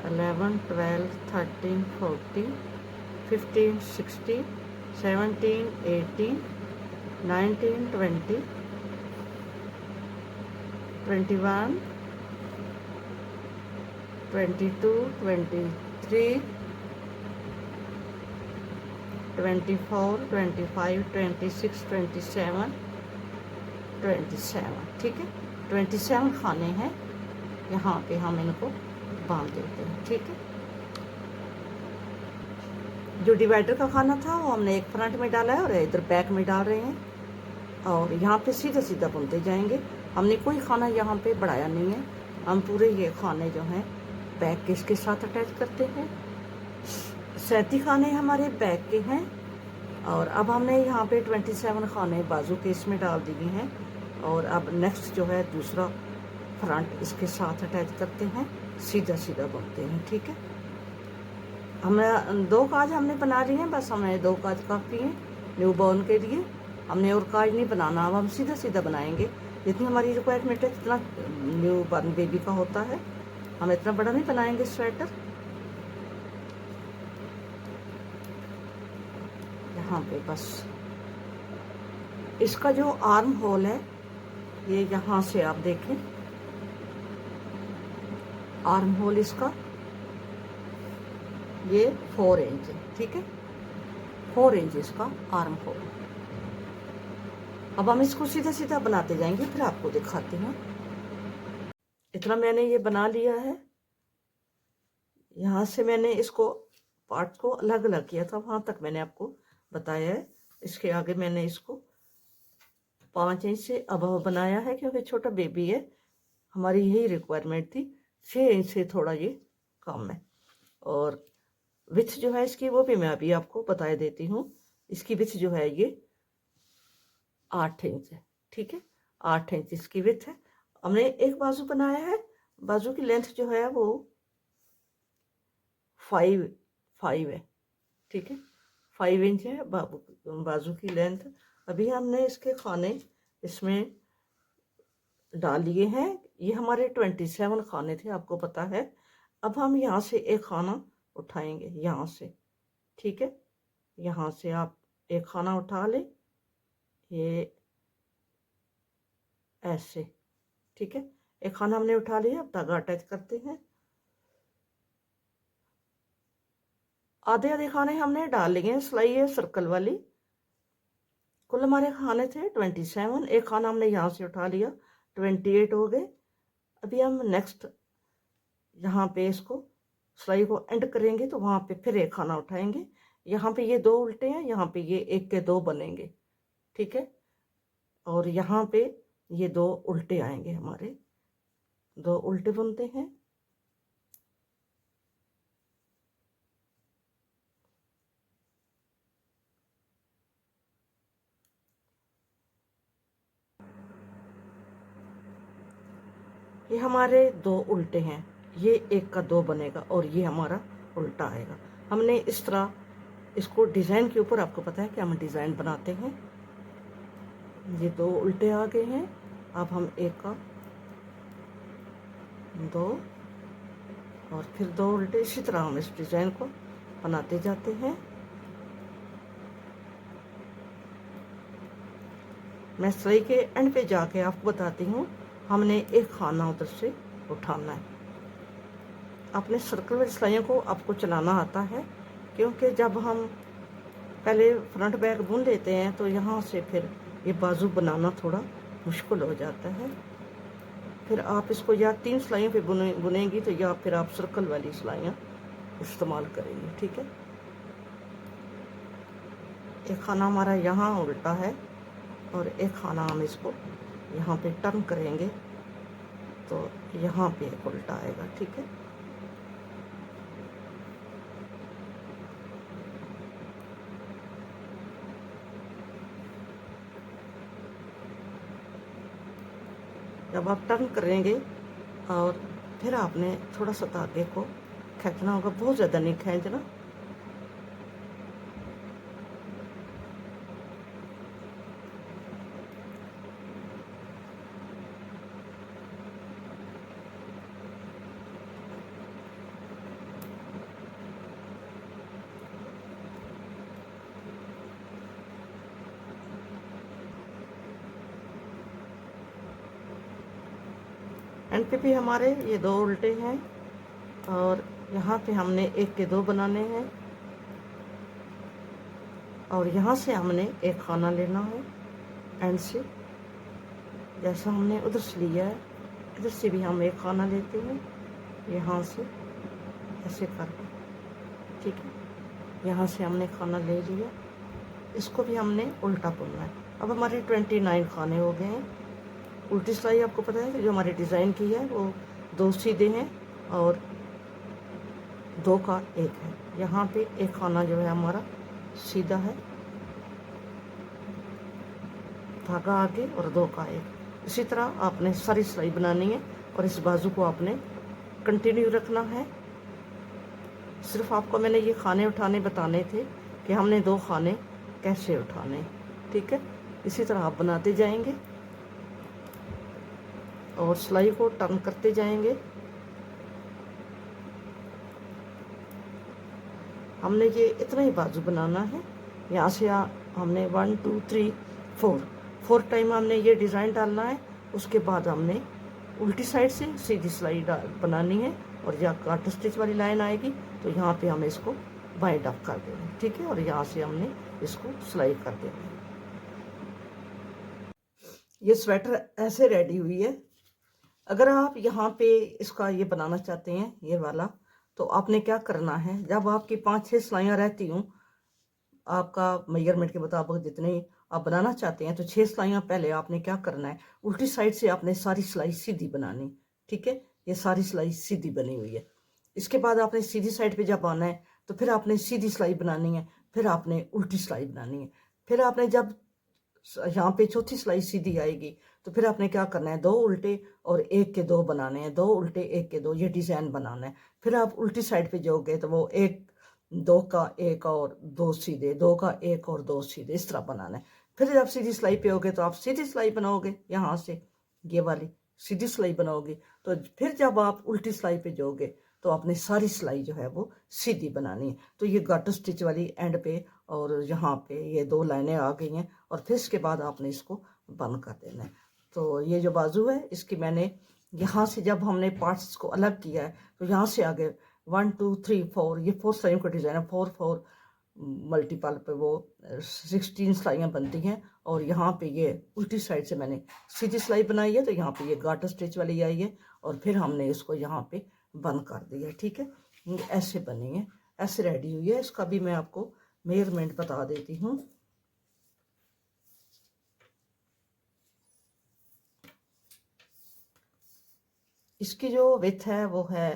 11 12 13 14 15 16 17 18 19 20 21 22 23 24 25 26 27 27। ठीक है, 27 खाने हैं, यहाँ पे हम इनको बांध देते हैं। ठीक है, जो डिवाइडर का खाना था वो हमने एक फ्रंट में डाला है और इधर बैक में डाल रहे हैं और यहाँ पे सीधा सीधा बुनते जाएंगे। हमने कोई खाना यहाँ पे बढ़ाया नहीं है, हम पूरे ये खाने जो हैं बैक के इसके साथ अटैच करते हैं। 37 खाने हमारे बैक के हैं और अब हमने यहाँ पे 27 खाने बाजू के इसमें डाल दिए हैं और अब नेक्स्ट जो है दूसरा फ्रंट इसके साथ अटैच करते हैं, सीधा सीधा बुनते हैं। ठीक है, हमें 2 काज हमने बना लिए हैं, बस हमें 2 काज काफ़ी हैं न्यू बॉर्न के लिए, हमने और काज नहीं बनाना। अब हम सीधा सीधा बनाएंगे, जितनी हमारी रिक्वायरमेंट है जितना न्यू बॉर्न बेबी का होता है, हम इतना बड़ा नहीं बनाएंगे स्वेटर। यहाँ पे बस इसका जो आर्म होल है ये यहाँ से आप देखें, आर्म होल इसका ये 4 इंच है। ठीक है, 4 इंच इसका आर्म होल। अब हम इसको सीधा सीधा बनाते जाएंगे, फिर आपको दिखाती हूँ। इतना मैंने ये बना लिया है यहाँ से मैंने इसको पार्ट को अलग अलग किया था, वहाँ तक मैंने आपको बताया है। इसके आगे मैंने इसको 5 इंच से अबव बनाया है, क्योंकि छोटा बेबी है, हमारी यही रिक्वायरमेंट थी। 6 इंच से थोड़ा ये कम है। और विथ जो है इसकी वो भी मैं अभी आपको बता देती हूँ। इसकी विथ जो है ये 8 इंच है, ठीक है, 8 इंच इसकी विथ है। हमने एक बाजू बनाया है, बाजू की लेंथ जो है वो 5 है, ठीक है, 5 इंच है बाजू की लेंथ। अभी हमने इसके खाने इसमें डाल लिए हैं। ये हमारे 27 खाने थे, आपको पता है। अब हम यहाँ से एक खाना उठाएंगे, यहाँ से, ठीक है, यहाँ से आप एक खाना उठा ले, ये ऐसे, ठीक है, एक खाना हमने उठा लिया। अब धागा अटैच करते हैं। आधे आधे खाने हमने डाल लिए, सिलाई है सर्कल वाली। कुल हमारे खाने थे 27, एक खाना हमने यहाँ से उठा लिया, 28 हो गए। अभी हम नेक्स्ट यहाँ पे इसको सिलाई को एंड करेंगे, तो वहाँ पे फिर एक खाना उठाएंगे। यहाँ पे ये 2 उल्टे हैं, यहाँ पे ये 1 के 2 बनेंगे, ठीक है, और यहाँ पे ये 2 उल्टे आएंगे, हमारे 2 उल्टे बनते हैं। ये हमारे 2 उल्टे हैं, ये 1 का 2 बनेगा और ये हमारा उल्टा आएगा। हमने इस तरह इसको डिज़ाइन के ऊपर, आपको पता है कि हम डिज़ाइन बनाते हैं। ये 2 उल्टे आ गए हैं। अब हम 1 का 2 और फिर 2 उल्टे, इसी तरह हम इस डिज़ाइन को बनाते जाते हैं। मैं सिलाई के एंड पे जाके आपको बताती हूँ। हमने एक खाना उधर से उठाना है। अपने सर्कल वाली सिलाइयों को आपको चलाना आता है, क्योंकि जब हम पहले फ्रंट बैक बुन लेते हैं तो यहाँ से फिर ये बाजू बनाना थोड़ा मुश्किल हो जाता है। फिर आप इसको या 3 सिलाइयों पे बुनेंगी, तो या फिर आप सर्कल वाली सिलाइयाँ इस्तेमाल करेंगे, ठीक है। एक खाना हमारा यहाँ उल्टा है और एक खाना हम इसको यहाँ पे टर्न करेंगे, तो यहाँ पे एक उल्टा आएगा, ठीक है। जब आप टर्न करेंगे और फिर आपने थोड़ा सा धागे को खींचना होगा, बहुत ज़्यादा नहीं खींचना। एंड पे भी हमारे ये 2 उल्टे हैं और यहाँ पे हमने 1 के 2 बनाने हैं और यहाँ से हमने एक खाना लेना है एंड से, जैसा हमने उधर से लिया है इधर से भी हम एक खाना लेते हैं, यहाँ से ऐसे करके, ठीक है। यहाँ से हमने खाना ले लिया, इसको भी हमने उल्टा बुनना है। अब हमारे 29 खाने हो गए हैं। उल्टी सिलाई आपको पता है कि जो हमारी डिज़ाइन की है वो 2 सीधे हैं और 2 का 1 है। यहाँ पे एक खाना जो है हमारा सीधा है, धागा आगे और 2 का 1। इसी तरह आपने सारी सिलाई बनानी है और इस बाजू को आपने कंटिन्यू रखना है। सिर्फ आपको मैंने ये खाने उठाने बताने थे कि हमने 2 खाने कैसे उठाने, ठीक है। इसी तरह आप बनाते जाएंगे और सिलाई को टर्न करते जाएंगे। हमने ये इतना ही बाजू बनाना है। यहाँ से हमने 1 2 3 4 टाइम हमने ये डिज़ाइन डालना है। उसके बाद हमने उल्टी साइड से सीधी सिलाई बनानी है और जहाँ काट स्टिच वाली लाइन आएगी तो यहाँ पे हमें इसको बाइंड अप कर देना है, ठीक है। और यहाँ से हमने इसको सिलाई कर देना है। ये स्वेटर ऐसे रेडी हुई है। अगर आप यहाँ पे इसका ये बनाना चाहते हैं, ये वाला, तो आपने क्या करना है, जब आपकी 5-6 सिलाइयाँ रहती हूँ, आपका मेजरमेंट के मुताबिक जितने आप बनाना चाहते हैं, तो 6 सिलाइयाँ पहले आपने क्या करना है, उल्टी साइड से आपने सारी सिलाई सीधी बनानी। ठीक है, ये सारी सिलाई सीधी बनी हुई है। इसके बाद आपने सीधी साइड पे जब आना है तो फिर आपने सीधी सिलाई बनानी है, फिर आपने उल्टी सिलाई बनानी है। फिर आपने जब यहाँ पे चौथी सिलाई सीधी आएगी तो फिर आपने क्या करना है, 2 उल्टे और 1 के 2 बनाने हैं, 2 उल्टे 1 के 2, ये डिज़ाइन बनाना है। फिर आप उल्टी साइड पे जाओगे तो वो 1 2 का 1 और 2 सीधे, 2 का 1 और 2 सीधे, इस तरह बनाना है। फिर जब सीधी सिलाई पे होगे तो आप सीधी सिलाई बनाओगे, यहाँ से ये वाली सीधी सिलाई बनाओगे। तो फिर जब आप उल्टी सिलाई पे जाओगे तो आपने सारी सिलाई जो है वो सीधी बनानी है। तो ये गाटर स्टिच वाली एंड पे और यहाँ पे ये 2 लाइनें आ गई हैं, और फिर इसके बाद आपने इसको बंद कर देना है। तो ये जो बाजू है इसकी मैंने यहाँ से जब हमने पार्ट्स को अलग किया है तो यहाँ से आगे 1 2 3 4 ये 4 सिलाइयों का डिज़ाइन है। 4 4 मल्टीपल पे वो 16 सिलाइयाँ बनती हैं, और यहाँ पे ये उल्टी साइड से मैंने सीधी सिलाई बनाई है, तो यहाँ पे ये गाटर स्टिच वाली आई है, और फिर हमने इसको यहाँ पे बंद कर दिया। ठीक है, ये ऐसे बनी है, ऐसे रेडी हुई है। इसका भी मैं आपको मेजरमेंट बता देती हूँ। इसकी जो विड्थ है वो है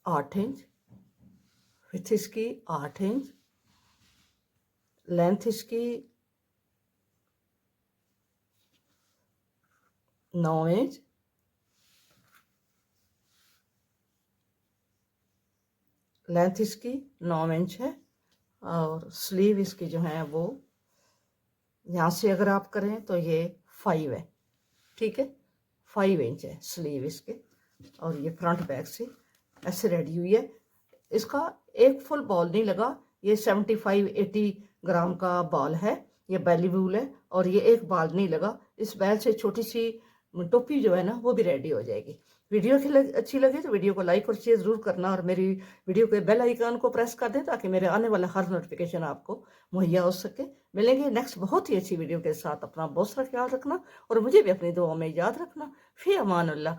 8 इंच, विड्थ इसकी 8 इंच, लेंथ इसकी 9 इंच, लेंथ इसकी 9 इंच है, और स्लीव इसकी जो है वो यहाँ से अगर आप करें तो ये 5 है। ठीक है, 5 इंच है स्लीव इसके, और ये फ्रंट बैक से ऐसे रेडी हुई है। इसका एक फुल बॉल नहीं लगा, ये 75-80 ग्राम का बॉल है, ये बेली बूल है, और ये एक बाल नहीं लगा। इस बैल से छोटी सी टोपी जो है ना वो भी रेडी हो जाएगी। वीडियो अच्छी लगे तो वीडियो को लाइक और शेयर जरूर करना, और मेरी वीडियो के बेल आइकन को प्रेस कर दें ताकि मेरे आने वाला हर नोटिफिकेशन आपको मुहैया हो सके। मिलेंगे नेक्स्ट बहुत ही अच्छी वीडियो के साथ। अपना बहुत सारा ख्याल रखना और मुझे भी अपनी दुआ में याद रखना। फी अमान अल्लाह।